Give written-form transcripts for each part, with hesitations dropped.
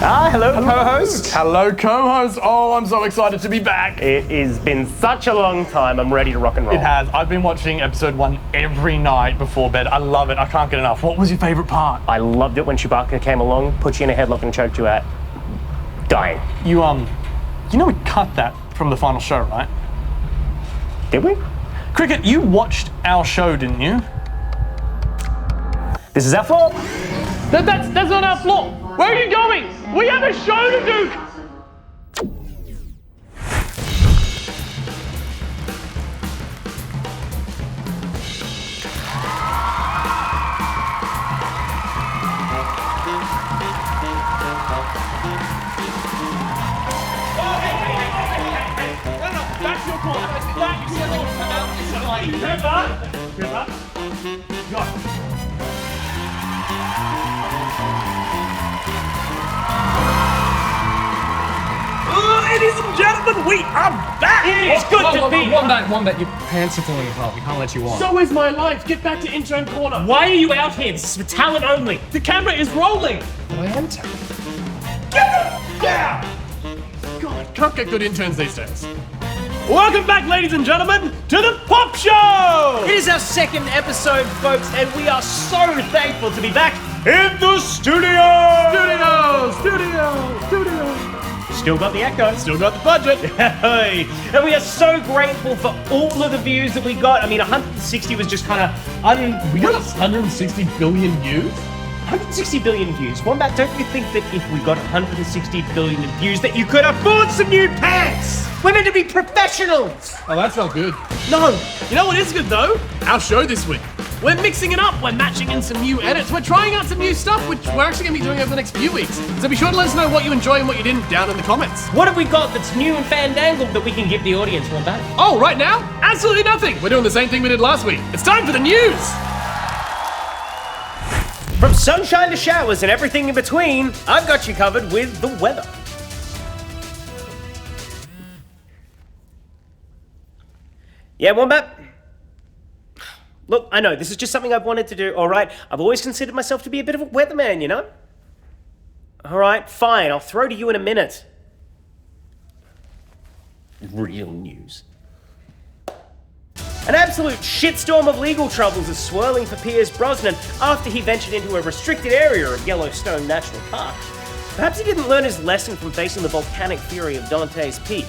Hello, co-host. Hello, co-host. Oh, I'm so excited to be back. It has been such a long time. I'm ready to rock and roll. It has. I've been watching episode 1 every night before bed. I love it. I can't get enough. What was your favorite part? I loved it when Chewbacca came along, put you in a headlock and choked you out. Dying. You know we cut that from the final show, right? Did we? Cricket, you watched our show, didn't you? This is our fault. That's not our flaw. Where are you going? We have a show to do. That's your call. Ladies and gentlemen, we are back! It's good to be Wombat, your pants are falling apart. We can't let you on. So is my life. Get back to Intern Corner. Why are you out here? This is for talent only. The camera is rolling. I am telling. Yeah! God, can't get good interns these days. Welcome back, ladies and gentlemen, to the Pop Show! It is our second episode, folks, and we are so thankful to be back in the studio! Studio! Still got the echo. Still got the budget. Hey. And we are so grateful for all of the views that we got. I mean, 160 was just kind of We got 160 billion views? 160 billion views. Wombat, don't you think that if we got 160 billion views that you could afford some new pants? We're meant to be professionals. Oh, that's not good. No. You know what is good, though? Our show this week. We're mixing it up. We're matching in some new edits. We're trying out some new stuff, which we're actually going to be doing over the next few weeks. So be sure to let us know what you enjoy and what you didn't down in the comments. What have we got that's new and fandangled that we can give the audience, Wombat? Oh, right now? Absolutely nothing. We're doing the same thing we did last week. It's time for the news. From sunshine to showers and everything in between, I've got you covered with the weather. Yeah, Wombat? Look, I know, this is just something I've wanted to do, alright? I've always considered myself to be a bit of a weatherman, you know? Alright, fine, I'll throw to you in a minute. Real news. An absolute shitstorm of legal troubles is swirling for Pierce Brosnan after he ventured into a restricted area of Yellowstone National Park. Perhaps he didn't learn his lesson from facing the volcanic fury of Dante's Peak.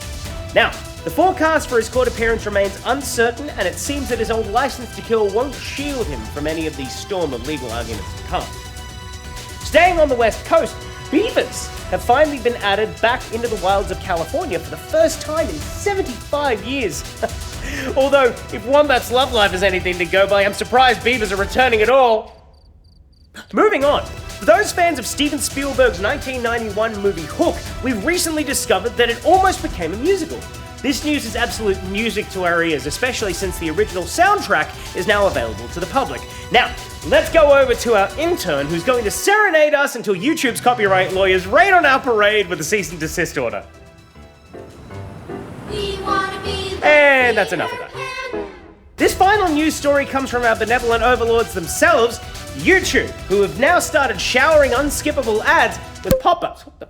Now, the forecast for his court appearance remains uncertain, and it seems that his old license to kill won't shield him from any of the storm of legal arguments to come. Staying on the West Coast, beavers have finally been added back into the wilds of California for the first time in 75 years. Although, if Wombat's love life is anything to go by, I'm surprised beavers are returning at all. Moving on. For those fans of Steven Spielberg's 1991 movie Hook, we've recently discovered that it almost became a musical. This news is absolute music to our ears, especially since the original soundtrack is now available to the public. Now, let's go over to our intern who's going to serenade us until YouTube's copyright lawyers rain on our parade with a cease and desist order. And that's enough of that. This final news story comes from our benevolent overlords themselves, YouTube, who have now started showering unskippable ads with pop-ups. What the?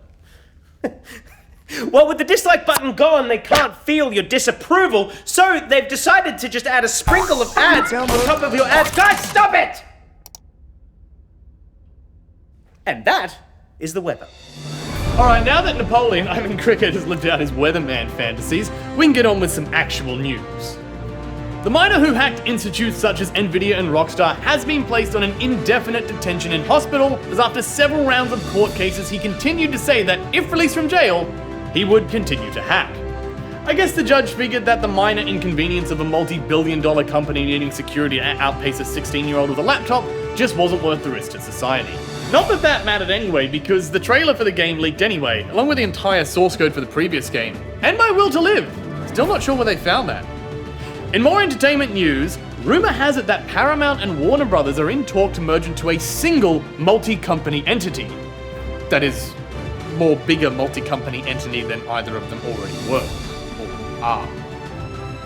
Well, with the dislike button gone, they can't feel your disapproval, so they've decided to just add a sprinkle of ads on top of your ads. Guys, stop it! And that is the weather. Alright, now that Napoleon, Cricket, has lived out his weatherman fantasies, we can get on with some actual news. The miner who hacked institutes such as Nvidia and Rockstar has been placed on an indefinite detention in hospital, as after several rounds of court cases he continued to say that if released from jail, he would continue to hack. I guess the judge figured that the minor inconvenience of a multi-billion-dollar company needing security to outpace a 16-year-old with a laptop just wasn't worth the risk to society. Not that that mattered anyway, because the trailer for the game leaked anyway, along with the entire source code for the previous game, and my will to live. Still not sure where they found that. In more entertainment news, rumor has it that Paramount and Warner Brothers are in talk to merge into a single multi-company entity. That is, more bigger multi-company entity than either of them already were, or are.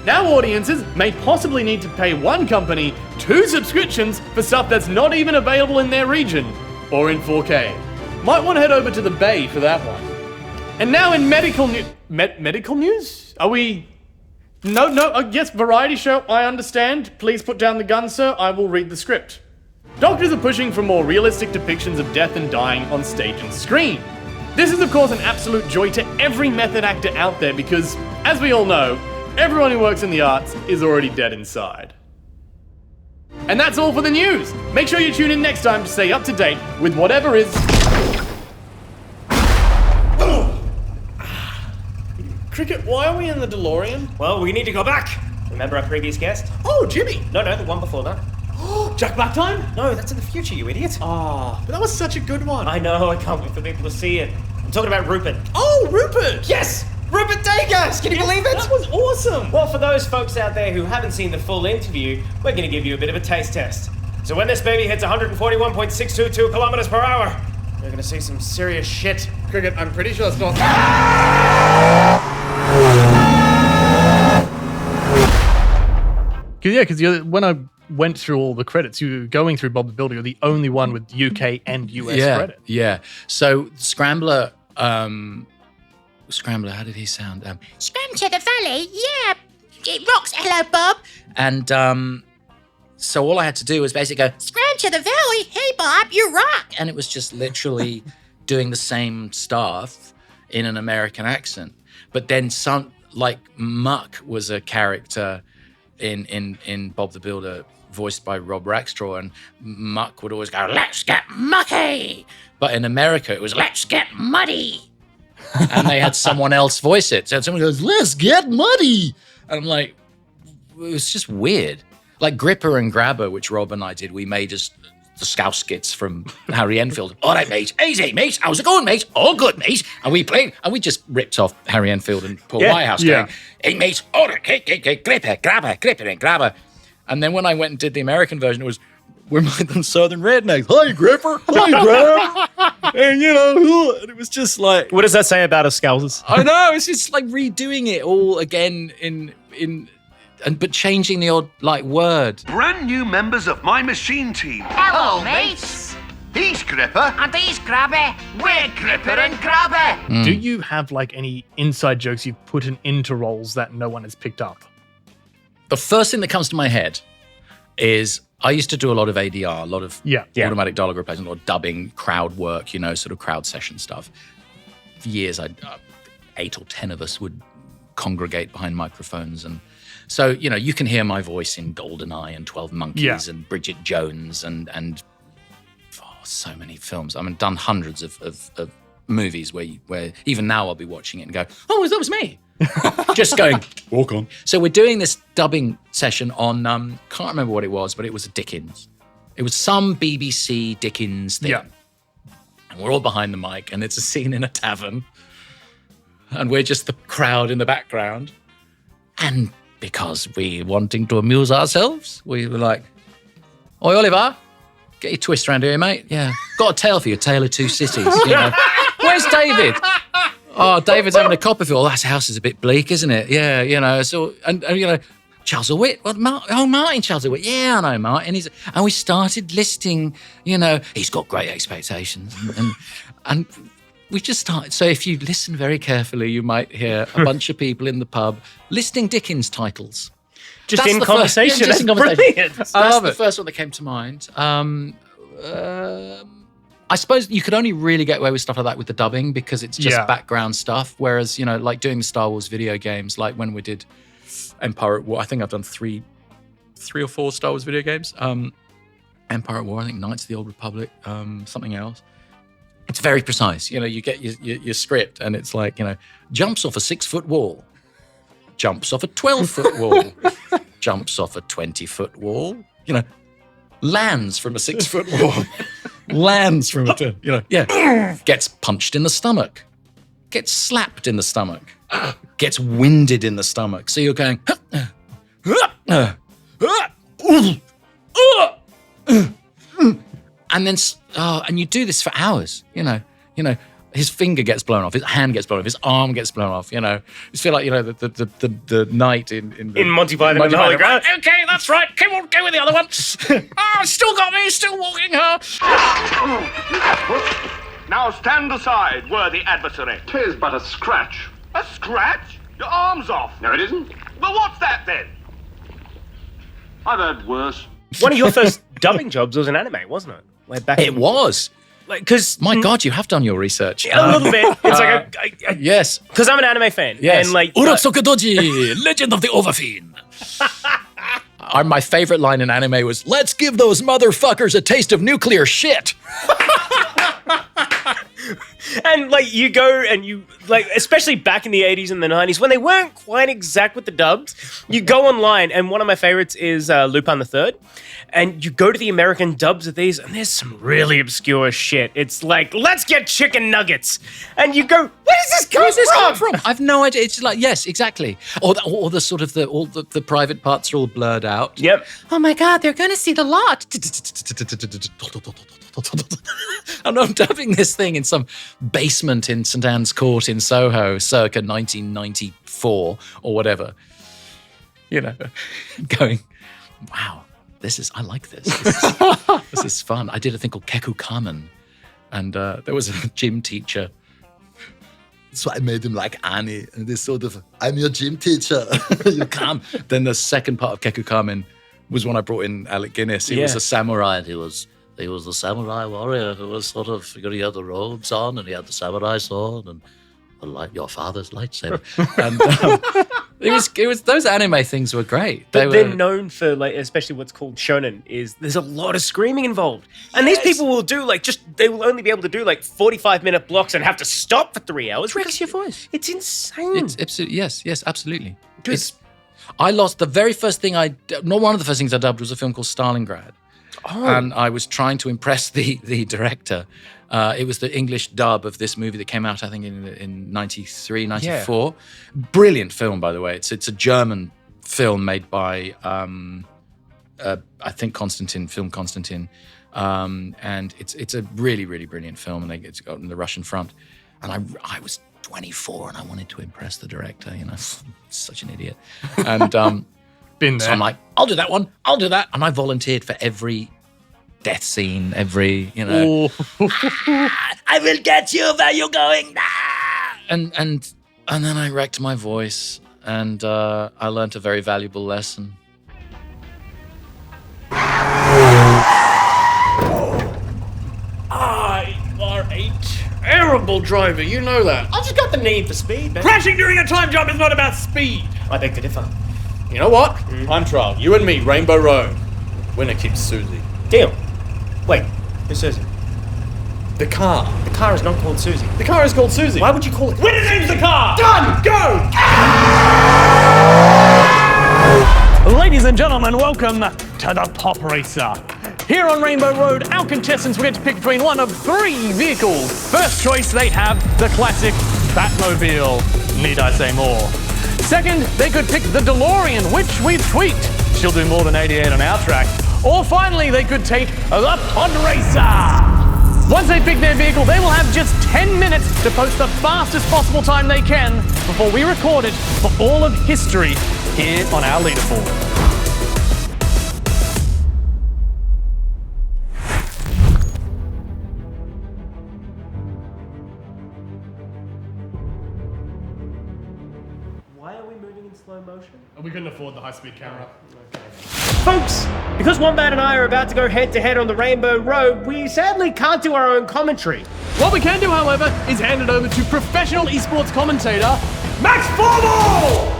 Now audiences may possibly need to pay one company 2 subscriptions for stuff that's not even available in their region, or in 4K. Might want to head over to the bay for that one. And now in medical news. Medical news? Are we... No, yes, variety show, I understand. Please put down the gun, sir. I will read the script. Doctors are pushing for more realistic depictions of death and dying on stage and screen. This is, of course, an absolute joy to every method actor out there because, as we all know, everyone who works in the arts is already dead inside. And that's all for the news. Make sure you tune in next time to stay up to date with whatever is... Cricket, why are we in the Delorean? Well, we need to go back. Remember our previous guest? Oh, Jimmy. No, the one before that. Jack Blacktime? No, that's in the future, you idiot. Ah, but that was such a good one. I know, I can't wait for people to see it. I'm talking about Rupert. Oh, Rupert! Yes! Rupert Degas! Can you believe it? That was awesome! Well, for those folks out there who haven't seen the full interview, we're going to give you a bit of a taste test. So when this baby hits 141.622 kilometers per hour, you're going to see some serious shit. Cricket, I'm pretty sure it's not... Because when I went through all the credits, you were going through Bob the Builder, you're the only one with UK and US credit. Yeah. So Scrambler, how did he sound? Scram to the valley, yeah. It rocks, hello, Bob. And so all I had to do was basically go, Scram to the valley, hey, Bob, you rock. and it was just literally doing the same stuff in an American accent. But then some, like Muck was a character in Bob the Builder, voiced by Rob Rackstraw, and Muck would always go, let's get mucky. But in America, it was, let's get muddy. And they had someone else voice it. So someone goes, let's get muddy. And I'm like, it was just weird. Like Gripper and Grabber, which Rob and I did, we made us the scouse skits from Harry Enfield. All right, mate. Easy, mate. How's it going, mate? All good, mate. And we played, and we just ripped off Harry Enfield and Paul Whitehouse going, hey, mate, all right, Gripper, Grabber, Gripper and Grabber. And then when I went and did the American version, it was, we're like them Southern rednecks. Hi, Gripper. Hi, Grab. And, and it was just like... What does that say about us, Scousers? I know, it's just like redoing it all again but changing the odd, word. Brand new members of my machine team. Hello, mates. He's Gripper. And he's Grabber. We're Gripper and Grabber. Do you have, any inside jokes you've put into roles that no one has picked up? The first thing that comes to my head is I used to do a lot of ADR, a lot of automatic dialogue replacement, a lot of dubbing, crowd work, sort of crowd session stuff. For years, 8 or 10 of us would congregate behind microphones. And so, you can hear my voice in GoldenEye and 12 Monkeys and Bridget Jones and so many films. I mean, done hundreds of movies where even now I'll be watching it and go, oh, that was me. Just going, walk on. So we're doing this dubbing session on, can't remember what it was, but it was a Dickens. It was some BBC Dickens thing. Yeah. And we're all behind the mic and it's a scene in a tavern. And we're just the crowd in the background. And because we're wanting to amuse ourselves, we were like, oi, Oliver, get your twist around here, mate. Yeah. Got a tale for you, Tale of Two Cities. Where's David? Oh, David's having a Copperfield. That house is a bit bleak, isn't it? Yeah, so, and Charles DeWitt. What, Martin Charles DeWitt. Yeah, I know Martin. And we started listing, he's got great expectations. And we just started. So if you listen very carefully, you might hear a bunch of people in the pub listing Dickens titles. Just in conversation. Just in conversation. Brilliant. That's the first one that came to mind. I suppose you could only really get away with stuff like that with the dubbing because it's just background stuff. Whereas, like doing the Star Wars video games, like when we did Empire at War, I think I've done three or four Star Wars video games. Empire at War, I think Knights of the Old Republic, something else. It's very precise. You get your script and it's like, jumps off a 6-foot wall, jumps off a 12-foot wall, jumps off a 20-foot wall, lands from a 6-foot wall. Lands from a, gets punched in the stomach, gets slapped in the stomach, gets winded in the stomach. So you're going, and then, and you do this for hours, his finger gets blown off, his hand gets blown off, his arm gets blown off, It's feel like, the knight in Monty Python and the Holy Grail. Okay, that's right. Come on, go with the other one. Oh, still got me, still walking her. Now stand aside, worthy adversary. 'Tis but a scratch. A scratch? Your arm's off. No, it isn't. Well, what's that then? I've heard worse. One of your first dubbing jobs was an anime, wasn't it? Like back It was. Like, because My God, you have done your research. a little bit. It's like Yes. because I'm an anime fan. Yes. And like Uruk Sokodoji, Legend of the Overfiend. My favorite line in anime was, "Let's give those motherfuckers a taste of nuclear shit." And like you go and you like, especially back in the 80s and the 90s when they weren't quite exact with the dubs, you go online and one of my favorites is Lupin the Third, and you go to the American dubs of these and there's some really obscure shit. It's like, let's get chicken nuggets, and you go, where does this come from? I've no idea. It's like, yes, exactly. Or the sort of all the private parts are all blurred out. Yep. Oh my god, they're gonna see the lot. And I'm dubbing this thing in some basement in St. Anne's Court in Soho, circa 1994 or whatever. You know, going, wow, I like this. This is fun. I did a thing called Keku Kamen, and there was a gym teacher. So I made him like Annie, and this sort of, I'm your gym teacher, you come. Then the second part of Keku Kamen was when I brought in Alec Guinness. He was a samurai, and he was the samurai warrior who was sort of, he had the robes on, and he had the samurai sword, and your father's lightsaber. And it was those anime things were great. But they're known for, like, especially what's called shonen, is there's a lot of screaming involved. And these people will do they will only be able to do like 45-minute blocks and have to stop for 3 hours. Wrecks your voice. It's insane. It's absolutely, yes, absolutely. I lost the very first thing one of the first things I dubbed was a film called Stalingrad. Oh. And I was trying to impress the director. It was the English dub of this movie that came out, I think, in 93, 94. Yeah. Brilliant film, by the way. It's a German film made by, I think, Film Constantin. And it's a really, really brilliant film, and it's got on the Russian front. And I was 24, and I wanted to impress the director, such an idiot. And been there. So I'm like, I'll do that one. I'll do that. And I volunteered for every death scene, every, I will get you where you're going. And then I wrecked my voice, and I learned a very valuable lesson. I are a terrible driver, you know that. I just got the need for speed, man. Crashing during a time jump is not about speed. I beg to differ. You know what? Time trial. You and me, Rainbow Road. Winner keeps Susie. Deal. Wait, who's Susie? The car. The car is not called Susie. The car is called Susie. Why would you call it? Winner names the car! Done! Go! Ladies and gentlemen, welcome to the Pop Racer. Here on Rainbow Road, our contestants will get to pick between one of 3 vehicles. First choice, they have the classic Batmobile. Need I say more? Second, they could pick the Delorean, which we've tweaked. She'll do more than 88 on our track. Or finally, they could take the Pod Racer. Once they pick their vehicle, they will have just 10 minutes to post the fastest possible time they can before we record it for all of history here on our leaderboard. Slow motion? We couldn't afford the high-speed camera. Okay. Folks, because Wombat and I are about to go head-to-head on the Rainbow Road, we sadly can't do our own commentary. What we can do, however, is hand it over to professional esports commentator, Max Formal!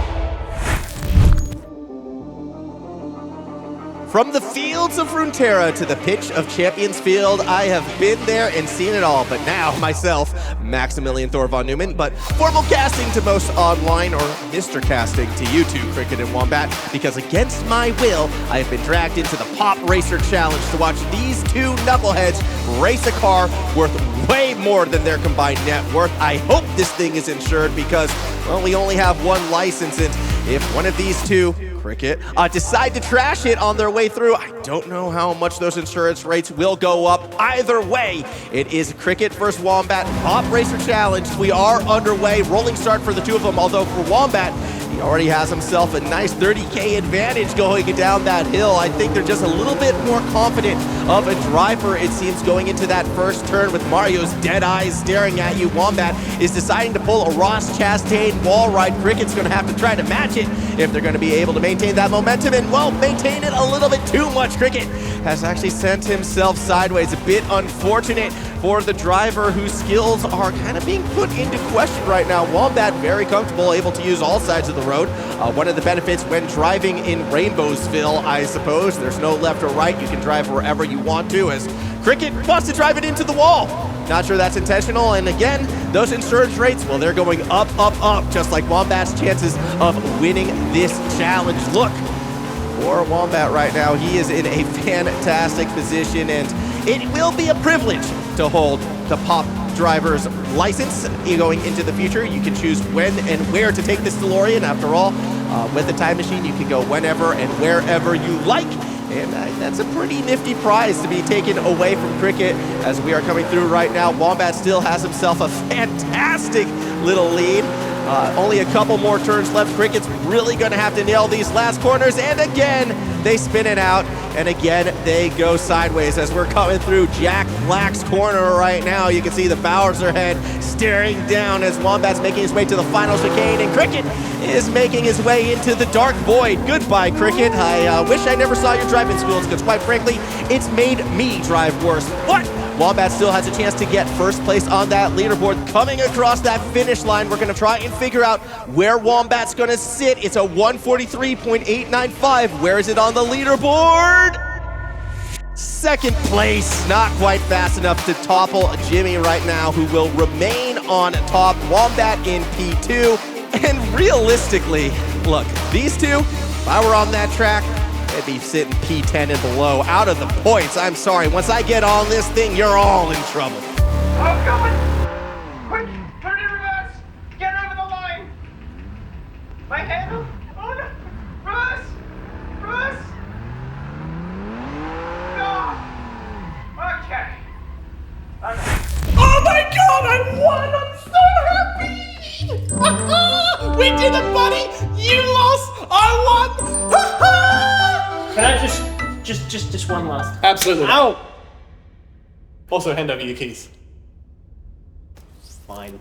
From the fields of Runeterra to the pitch of Champions Field, I have been there and seen it all. But now, myself, Maximilian Thor VonNeumann, but FormalCasting to most online, or Mr. Casting to you two, Cricket and Wombat, because against my will, I have been dragged into the Pop Racer Challenge to watch these 2 knuckleheads race a car worth way more than their combined net worth. I hope this thing is insured because, well, we only have 1 license, and if one of these 2, Cricket, decide to trash it on their way through, I don't know how much those insurance rates will go up. Either way, it is Cricket versus Wombat Pop Racer Challenge. We are underway. Rolling start for the 2 of them, although for Wombat, He already has himself a nice 30K advantage going down that hill. I think they're just a little bit more confident of a driver, it seems, going into that first turn with Mario's dead eyes staring at you. Wombat is deciding to pull a Ross Chastain wall ride. Cricket's going to have to try to match it if they're going to be able to maintain that momentum, and, well, maintain it a little bit too much. Cricket has actually sent himself sideways. A bit unfortunate for the driver whose skills are kind of being put into question right now. Wombat very comfortable, able to use all sides of the road. One of the benefits when driving in Rainbowsville, I suppose, there's no left or right. You can drive wherever you want to, as Cricket wants to drive it into the wall. Not sure that's intentional, and again, those insurance rates, well, they're going up, up, up, just like Wombat's chances of winning this challenge. Look, for Wombat right now, he is in a fantastic position, and it will be a privilege to hold the Pop driver's license going into the future. You can choose when and where to take this DeLorean. After all, with the time machine, you can go whenever and wherever you like. And that's a pretty nifty prize to be taken away from Cricket as we are coming through right now. Wombat still has himself a fantastic little lead. Only a couple more turns left. Cricket's really going to have to nail these last corners. And again, they spin it out. And again, they go sideways as we're coming through Jack Black's corner right now. You can see the Bowser head staring down as Wombat's making his way to the final chicane. And Cricket is making his way into the dark void. Goodbye, Cricket. I wish I never saw your driving skills because, quite frankly, it's made me drive worse. But Wombat still has a chance to get first place on that leaderboard. Coming across that finish line, we're going to try and figure out where Wombat's going to sit. It's a 143.895. Where is it on the leaderboard? Second place, not quite fast enough to topple Jimmy right now, who will remain on top. Wombat in P2. And realistically, look, these two, if I were on that track, they'd be sitting P10 and below, out of the points. I'm sorry, once I get on this thing, you're all in trouble. I'm coming! Quick, turn in reverse! Get over the line! My handle? Oh no! Reverse! Reverse! No! Okay. Oh my god, I won! I'm so happy! We did it, buddy! You lost! I won! Can I just one last? Absolutely. Ow! Also, hand over your keys. Fine.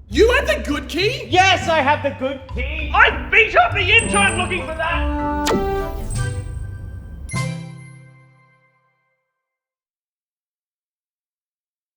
You had the good key? Yes, I have the good key. I beat up the intern looking for that!